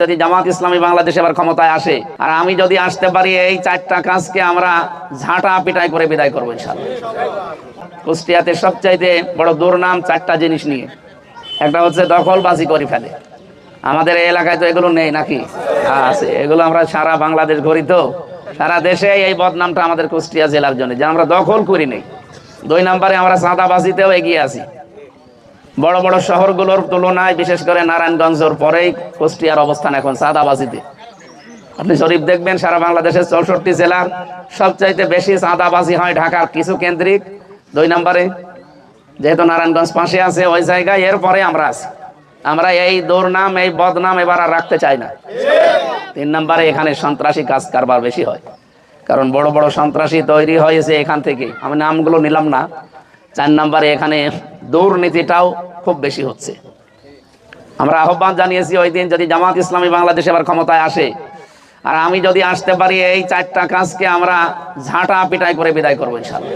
যদি জামাত ইসলামী বাংলাদেশে এবার ক্ষমতায় আসে আর আমি যদি আসতে পারি, এই 4টা কাজকে আমরা ঝাঁটা পিটাই করে বিদায় করবো ইনশাআল্লাহ। কুষ্টিয়াতে সবচাইতে বড় দুর্নাম 4টা জিনিস নিয়ে। একটা হচ্ছে দখলবাজি করে ফেলে। আমাদের এই এলাকায় তো এগুলো নেই নাকি? আছে। এগুলো আমরা সারা বাংলাদেশ ঘুরি, তো সারা দেশে এই বদনামটা আমাদের কুষ্টিয়া জেলার জন্য যে আমরা দখল করি নেই। 2 নম্বরে আমরা চাঁদাবাজিতেও এগিয়ে আছি। বড় বড় শহরগুলোর তুলনায় বিশেষ করে নারায়ণগঞ্জের পরেই কুষ্টিয়ার অবস্থান এখন চাঁদাবাজিতে। আপনি শরীফ দেখবেন সারা বাংলাদেশের 64 জেলার সবচাইতে বেশি চাঁদাবাজি হয় ঢাকার কিছু কেন্দ্রিক 2 নম্বরে, যেহেতু নারায়ণগঞ্জ পাশে আছে ওই জায়গায়। এরপরে আমরা আছি। আমরা এই দুর্নাম, এই বদনাম এবার আর রাখতে চাই না। 3 নম্বরে এখানে সন্ত্রাসী কাজ কারবার বেশি হয়, কারণ বড় বড় সন্ত্রাসী তৈরি হয়েছে এখান থেকে, আমি নামগুলো নিলাম না। 4 নম্বরে এখানে দুর্নীতিটাও খুব বেশি হচ্ছে। আমরা আহ্বান জানিয়েছি ওই দিন, যদি জামাত ইসলামী বাংলাদেশে এবার ক্ষমতায় আসে আর আমি যদি আসতে পারি, এই 4টা কাজকে আমরা ঝাঁটা পিটাই করে বিদায় করবো ইনশাআল্লাহ।